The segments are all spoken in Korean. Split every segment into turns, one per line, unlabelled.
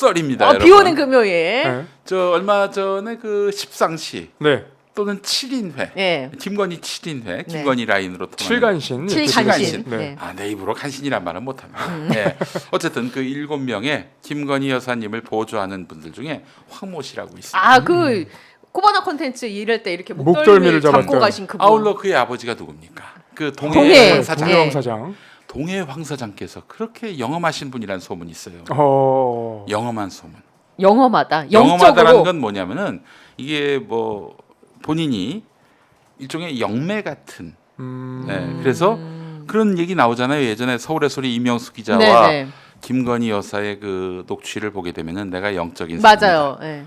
썰입니다.
비 오는 금요일.
네.
저 얼마 전에 그 십상시
네.
또는 7인회,
네.
김건희 7인회, 김건희 라인으로 통하는
칠간신.
칠간신.
네.
네.
내 입으로 간신이란 말은 못합니다. 네. 어쨌든 그 7명의 김건희 여사님을 보조하는 분들 중에 황모 씨라고 있습니다.
그 코바나 콘텐츠 이럴 때 이렇게
목덜미를
목덜미를 잡고
잡았던.
가신 그분.
아울러 그의 아버지가 누굽니까? 그
동해.
동해 황사장.
동해 황사장.
동해 황사장께서 그렇게 영험하신 분이라는 소문이 있어요. 영험한 소문.
영험하다.
영험하다라는
영적으로.
건 뭐냐면은 이게 뭐 본인이 일종의 영매 같은. 네, 그래서 그런 얘기 나오잖아요. 예전에 서울의 소리 이명수 기자와
네네.
김건희 여사의 그 녹취를 보게 되면은 내가 영적인
맞아요. 네.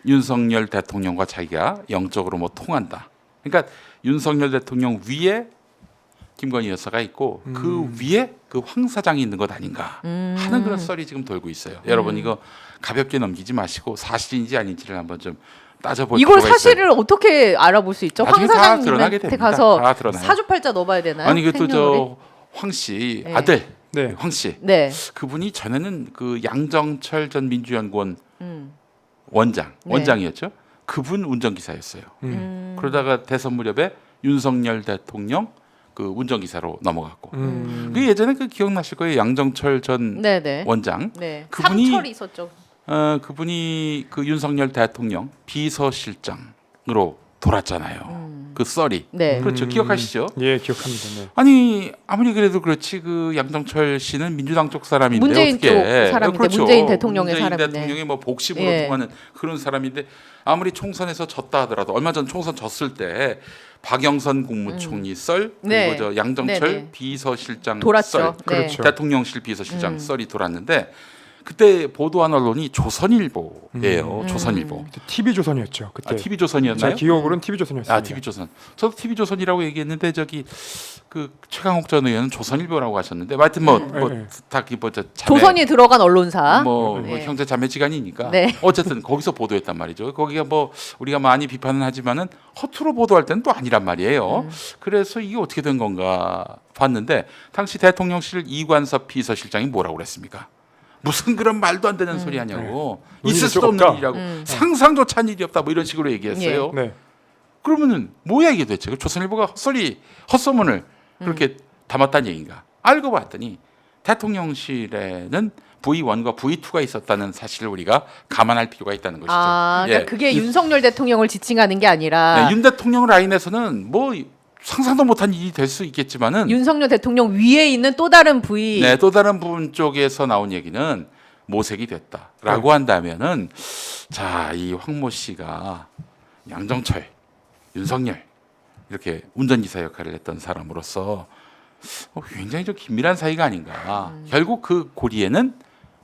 윤석열 대통령과 자기가 영적으로 뭐 통한다. 그러니까 윤석열 대통령 위에 김건희 여사가 있고 그 위에 그 황 사장이 있는 것 아닌가 하는 그런 썰이 지금 돌고 있어요. 여러분 이거 가볍게 넘기지 마시고 사실인지 아닌지를 한번 좀 따져볼
이걸
필요가 있어요.
사실을 어떻게 알아볼 수 있죠? 황
나중에 다 드러나게
사장님한테
됩니다.
가서
다 드러나요.
사주팔자 넣어봐야 되나요?
아니 그것도
생년월일?
저 황 씨
네.
아들
네.
황 씨
네.
그분이 전에는 그 양정철 전 민주연구원
네.
원장이었죠. 그분 운전기사였어요. 그러다가 대선 무렵에 윤석열 대통령 그 운전기사로 넘어갔고 그 예전에 그 기억나실 거예요. 양정철 전
네네.
원장
네.
그분이-
삼철이 있었죠.
그분이 그 윤석열 대통령 비서실장으로 돌았잖아요. 그 썰이
네.
그렇죠. 기억하시죠?
예, 기억합니다. 네.
아니 아무리 그래도 그렇지 그 양정철 씨는 민주당 쪽 사람인데
문재인
어떻게
쪽 사람인데,
그렇죠.
문재인 대통령의
문재인
사람인데.
대통령이 뭐 복심으로
예.
통하는 그런 사람인데 아무리 총선에서 졌다 하더라도 얼마 전 총선 졌을 때 박영선 국무총리 썰 그리고
네.
저 양정철
네네.
비서실장
돌았죠.
썰
네.
그렇죠.
대통령실 비서실장 썰이 돌았는데 그때 보도한 언론이 조선일보예요. 조선일보.
TV조선이었죠. 그때.
TV조선이었나요?
제 기억으로는 TV조선이었습니다.
TV조선. 저도 TV조선이라고 얘기했는데 저기 그 최강욱 전 의원은 조선일보라고 하셨는데 하여튼 뭐다기뭐저
조선이 들어간 언론사.
뭐
네.
형제 자매지간이니까
네.
어쨌든 거기서 보도했단 말이죠. 거기가 뭐 우리가 많이 비판은 하지만은 허투루 보도할 때는 또 아니란 말이에요. 그래서 이게 어떻게 된 건가 봤는데 당시 대통령실 이관섭 비서실장이 뭐라고 그랬습니까? 무슨 그런 말도 안 되는 소리 하냐고 있을 수도 없는
없다.
일이라고 상상조차 한 일이 없다 뭐 이런 식으로 얘기했어요.
네.
그러면은 뭐야 이게 도대체 조선일보가 헛소문을 그렇게 담았다는 얘기인가? 알고 봤더니 대통령실에는 V1과 V2가 있었다는 사실을 우리가 감안할 필요가 있다는 것이죠.
그러니까 그게 윤석열 대통령을 지칭하는 게 아니라
네, 윤 대통령 라인에서는 뭐 상상도 못한 일이 될 수 있겠지만은
윤석열 대통령 위에 있는 또 다른 부위.
네, 또 다른 부분 쪽에서 나온 얘기는 모색이 됐다라고 한다면은 자, 이 황모 씨가 양정철, 윤석열 이렇게 운전기사 역할을 했던 사람으로서 굉장히 좀 긴밀한 사이가 아닌가. 결국 그 고리에는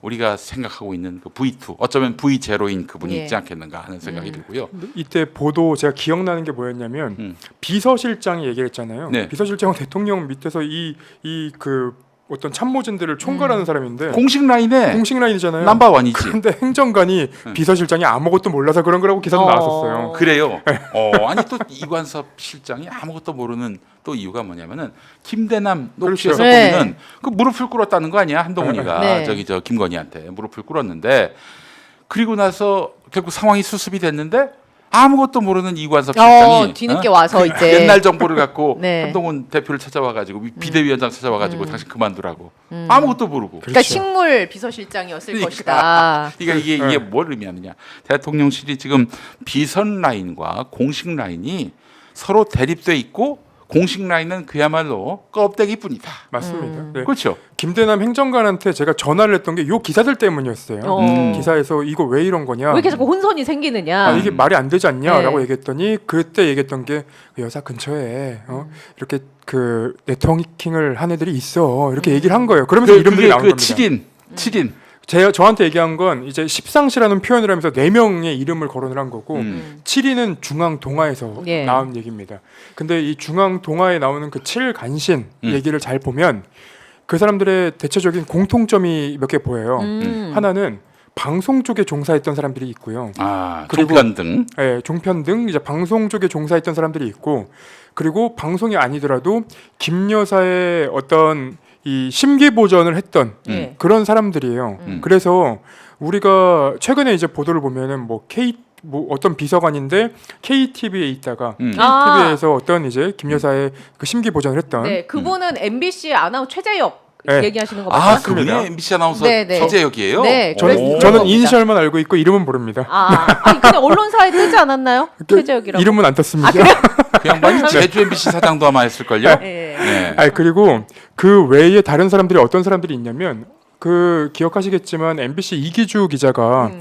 우리가 생각하고 있는 그 V2 어쩌면 V0인 그분이
예.
있지 않겠는가 하는 생각이 들고요.
근데 이때 보도 제가 기억나는 게 뭐였냐면 비서실장이 얘기를 했잖아요.
네.
비서실장은 대통령 밑에서 이 그 어떤 참모진들을 총괄하는 사람인데
공식 라인에
공식 라인이잖아요.
넘버원이지.
근데 행정관이 비서실장이 아무것도 몰라서 그런 거라고 기사도 나왔었어요.
그래요. 아니 또 이관섭 실장이 아무것도 모르는 또 이유가 뭐냐면은 김대남 녹취에서
그렇죠.
네.
보면은 그 무릎을 꿇었다는 거 아니야 한동훈이가
네.
저기 저 김건희한테 무릎을 꿇었는데 그리고 나서 결국 상황이 수습이 됐는데 아무것도 모르는 이관섭 실장이
뒤늦게 와서 이제
옛날 정보를 갖고
네.
한동훈 대표를 찾아와가지고 비대위원장 찾아와가지고 당신 그만두라고 아무것도 모르고.
그러니까
그렇죠.
식물 비서실장이었을
그러니까.
것이다.
이게 뭘 의미하느냐? 대통령실이 지금 비선 라인과 공식 라인이 서로 대립돼 있고 공식 라인은 그야말로 껍데기뿐이다.
맞습니다. 네.
그렇죠?
김대남 행정관한테 제가 전화를 했던 게 요 기사들 때문이었어요. 기사에서 이거 왜 이런 거냐?
왜 이렇게 자꾸 혼선이 생기느냐.
이게 말이 안 되지 않냐라고
네.
얘기했더니 그때 얘기했던 게그 여사 근처에 이렇게 그 네트워킹을 한 애들이 있어 이렇게 얘기를 한 거예요. 그러면서 이름들이 나온 겁니다.
7인.
저한테 얘기한 건 이제 십상시라는 표현을 하면서 4명의 이름을 거론을 한 거고 7위는 중앙 동아에서
예.
나온 얘기입니다. 근데 이 중앙 동아에 나오는 그 7간신 얘기를 잘 보면 그 사람들의 대체적인 공통점이 몇 개 보여요. 하나는 방송 쪽에 종사했던 사람들이 있고요.
그리고 종편 등.
예, 종편 등 이제 방송 쪽에 종사했던 사람들이 있고 그리고 방송이 아니더라도 김 여사의 어떤 이 심기 보전을 했던
예.
그런 사람들이에요. 그래서 우리가 최근에 이제 보도를 보면은 뭐 어떤 비서관인데 KTV에 있다가 KTV에서 어떤 이제 김 여사의 그 심기 보전을 했던
네, 그분은 MBC 아나운서 최재혁
네.
얘기하시는 거
아,
맞죠?
그분이
맞습니다.
MBC 아나운서
네, 네.
최재혁이에요?
네,
저는
그래서
저는
겁니다.
이니셜만 알고 있고 이름은 모릅니다.
아니 근데 언론사에 뜨지 않았나요? 최재혁이라고.
이름은 안 떴습니다.
그 양반이 제주 MBC 사장도 아마 했을걸요?
예.
네.
아니 그리고 그 외에 다른 사람들이 어떤 사람들이 있냐면 그 기억하시겠지만 MBC 이기주 기자가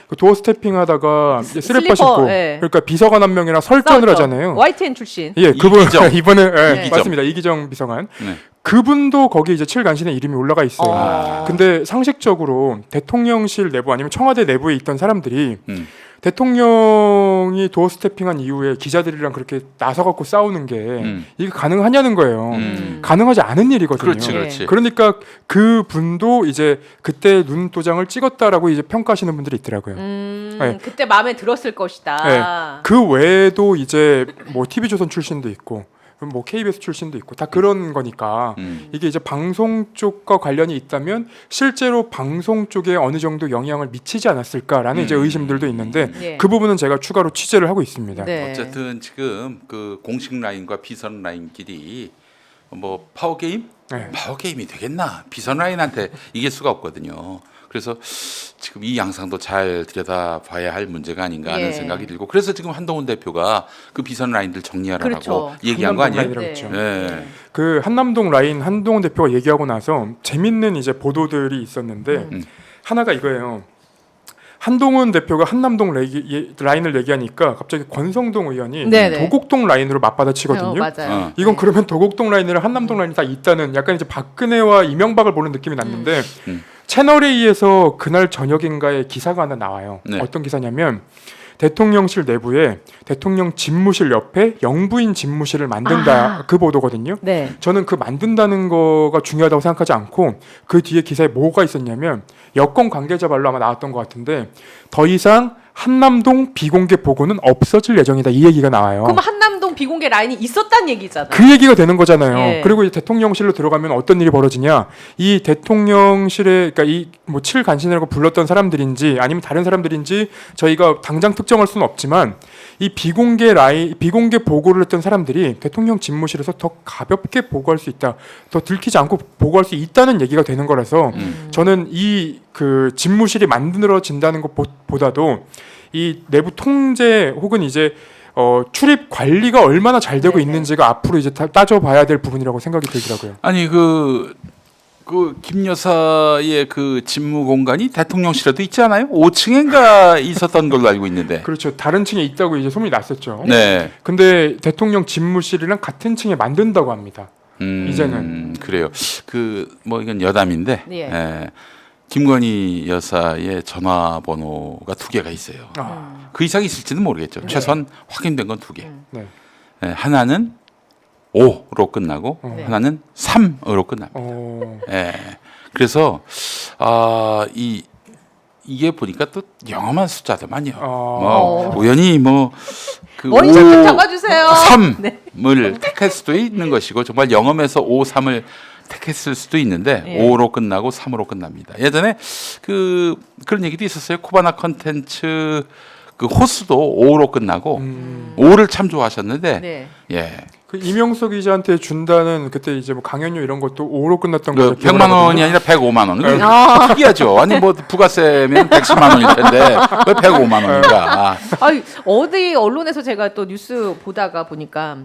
그 도어 스태핑하다가
슬리퍼,
쓰레빠 신고
예.
그러니까 비서관 한 명이랑 설전을
싸웠죠.
하잖아요.
YTN 출신.
예, 그분
이기정.
이번에 예,
네.
맞습니다. 이기정 비서관.
네.
그분도 거기 이제 7간신에 이름이 올라가 있어요.
어.
근데 상식적으로 대통령실 내부 아니면 청와대 내부에 있던 사람들이
음.
대통령이 도어 스태핑한 이후에 기자들이랑 그렇게 나서갖고 싸우는 게 이게 가능하냐는 거예요. 가능하지 않은 일이거든요.
그렇지, 그렇지.
그러니까 그 분도 이제 그때 눈도장을 찍었다라고 이제 평가하시는 분들이 있더라고요. 네.
그때 마음에 들었을 것이다.
네. 그 외에도 이제 뭐 TV조선 출신도 있고 뭐 KBS 출신도 있고 다 그런 거니까 이게 이제 방송 쪽과 관련이 있다면 실제로 방송 쪽에 어느 정도 영향을 미치지 않았을까라는 이제 의심들도 있는데
예.
그 부분은 제가 추가로 취재를 하고 있습니다.
네.
어쨌든 지금 그 공식 라인과 비선 라인끼리 뭐 파워 게임?
네.
파워 게임이 되겠나? 비선 라인한테 이길 수가 없거든요. 그래서 지금 이 양상도 잘 들여다봐야 할 문제가 아닌가 하는
예.
생각이 들고 그래서 지금 한동훈 대표가 그 비선 라인들 정리하라고
그렇죠.
얘기한 거 아니에요?
한남동 라인이라고
네.
했죠.
네.
그 한남동 라인 한동훈 대표가 얘기하고 나서 재밌는 이제 보도들이 있었는데 하나가 이거예요. 한동훈 대표가 한남동 라인을 얘기하니까 갑자기 권성동 의원이
네네.
도곡동 라인으로 맞받아치거든요.
맞아요.
이건
네.
그러면 도곡동 라인이랑 한남동 라인이 다 있다는 약간 이제 박근혜와 이명박을 보는 느낌이 났는데 채널 A에서 그날 저녁인가에 기사가 하나 나와요.
네.
어떤 기사냐면 대통령실 내부에 대통령 집무실 옆에 영부인 집무실을 만든다 그 보도거든요.
네.
저는 그 만든다는 거가 중요하다고 생각하지 않고 그 뒤에 기사에 뭐가 있었냐면 여권 관계자 말로 아마 나왔던 것 같은데 더 이상 한남동 비공개 보고는 없어질 예정이다 이 얘기가 나와요.
그럼 한남동 비공개 라인이 있었단 얘기잖아요.
그 얘기가 되는 거잖아요.
예.
그리고 이제 대통령실로 들어가면 어떤 일이 벌어지냐? 이 대통령실에 그러니까 이 뭐 7간신이라고 불렀던 사람들인지 아니면 다른 사람들인지 저희가 당장 특정할 수는 없지만 이 비공개 보고를 했던 사람들이 대통령 집무실에서 더 가볍게 보고할 수 있다. 더 들키지 않고 보고할 수 있다는 얘기가 되는 거라서 저는 이 그 집무실이 만들어진다는 것보다도 이 내부 통제 혹은 이제 출입 관리가 얼마나 잘 되고
네네.
있는지가 앞으로 이제 따져봐야 될 부분이라고 생각이 들더라고요.
아니 그 김 여사의 그 집무 공간이 대통령실에도 있지 않아요? 5층인가 있었던 걸로 알고 있는데.
그렇죠. 다른 층에 있다고 이제 소문이 났었죠.
네.
근데 대통령 집무실이랑 같은 층에 만든다고 합니다. 이제는.
그래요. 그 뭐 이건 여담인데.
예.
예. 김건희 여사의 전화번호가 2개가 있어요. 그 이상 있을지는 모르겠죠.
네.
최소한 확인된 건 2개.
네.
예, 하나는 5로 끝나고
네.
하나는 3으로 끝납니다. 예. 그래서 이게 보니까 또 영험한 숫자더만요. 뭐 우연히 뭐그
원샷 좀 잡아주세요.
3을 택할 수도 있는 것이고 정말 영험해서 5, 3을 택했을 수도 있는데
예.
5로 끝나고 3으로 끝납니다. 예전에 그런 얘기도 있었어요. 코바나 컨텐츠 그 호수도 5로 끝나고 5를 참 좋아하셨는데
네.
예.
그 이명석 기자한테 준다는 그때 이제 뭐 강연료 이런 것도 5로 끝났던
그
거
100만 원이 아니라 105만 원. 특이하죠. 아니 뭐 부가세면 110만 원일 텐데 왜 105만 원인가?
어디 언론에서 제가 또 뉴스 보다가 보니까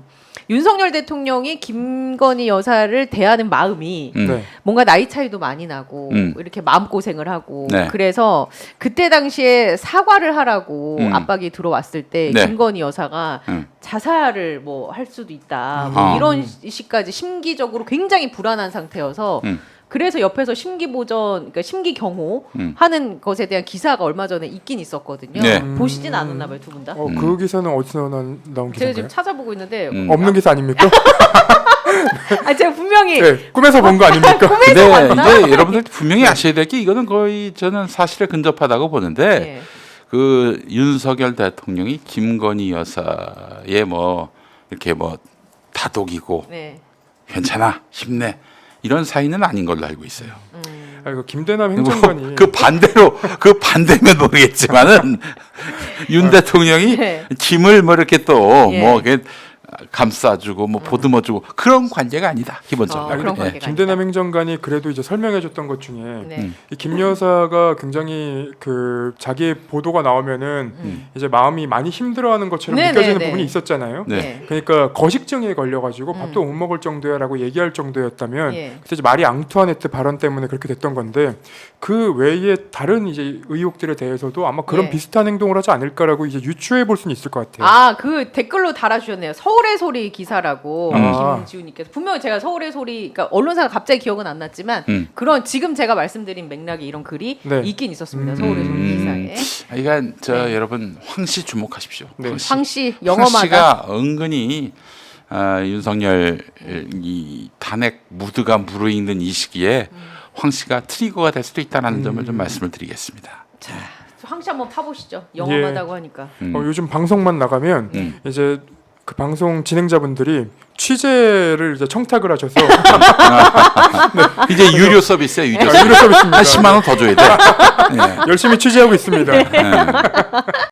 윤석열 대통령이 김건희 여사를 대하는 마음이
네.
뭔가 나이 차이도 많이 나고 이렇게 마음고생을 하고
네.
그래서 그때 당시에 사과를 하라고 압박이 들어왔을 때
네.
김건희 여사가 자살을 뭐 할 수도 있다 뭐 이런 식까지 심기적으로 굉장히 불안한 상태여서 그래서 옆에서 심기 보전, 그러니까 심기 경호 하는 것에 대한 기사가 얼마 전에 있긴 있었거든요.
네.
보시진 않았나 봐요, 두 분 다.
그 기사는 어디서 나온
제가
기사인가요?
지금 찾아보고 있는데
없는 기사 아닙니까?
제가 분명히
네, 꿈에서 본 거 아닙니까?
근데 이제 여러분들 분명히 아셔야 될 게 이거는 거의 저는 사실에 근접하다고 보는데
예.
그 윤석열 대통령이 김건희 여사의 뭐 이렇게 뭐 다독이고
네.
괜찮아 힘내 이런 사이는 아닌 걸로 알고 있어요.
그 김대남 행정관이
그 반대면 모르겠지만은 윤 대통령이
네.
김을 뭐 이렇게 또
예.
뭐 이렇게 감싸주고 뭐 보듬어주고 그런 관계가 아니다 기본적으로.
그런
예.
관계가
김대남
아니다.
행정관이 그래도 이제 설명해줬던 것 중에
네.
이 김 여사가 굉장히 그 자기의 보도가 나오면은 이제 마음이 많이 힘들어하는 것처럼
네,
느껴지는
네,
부분이
네.
있었잖아요.
네.
그러니까 거식증에 걸려가지고 밥도 못 먹을 정도야라고 얘기할 정도였다면
예.
그때 이제 마리 앙투아네트 발언 때문에 그렇게 됐던 건데 그 외에 다른 이제 의혹들에 대해서도 아마 그런
예.
비슷한 행동을 하지 않을까라고 이제 유추해 볼 수는 있을 것 같아요.
아, 그 댓글로 달아주셨네요. 서울의 소리 기사라고
아.
김지훈님께서 분명히 제가 서울의 소리, 그러니까 언론사가 갑자기 기억은 안 났지만 그런 지금 제가 말씀드린 맥락의 이런 글이
네.
있긴 있었습니다. 서울의 소리 기사에.
그러니까 저
네.
여러분 황씨 주목하십시오.
네.
황씨 영어마다
황씨가 은근히 윤석열 이 탄핵 무드가 무르익는 이 시기에 황씨가 트리거가 될 수도 있다는 점을 좀 말씀을 드리겠습니다.
자, 황씨 한번 파보시죠. 영어마다고 하니까.
요즘 방송만 나가면 이제 그 방송 진행자분들이 취재를 이제 청탁을 하셔서
이제 유료 서비스야 유료
유료
서비스.
서비스입니다.
한 10만 원 더 줘야 돼. 예.
열심히 취재하고 있습니다.
예.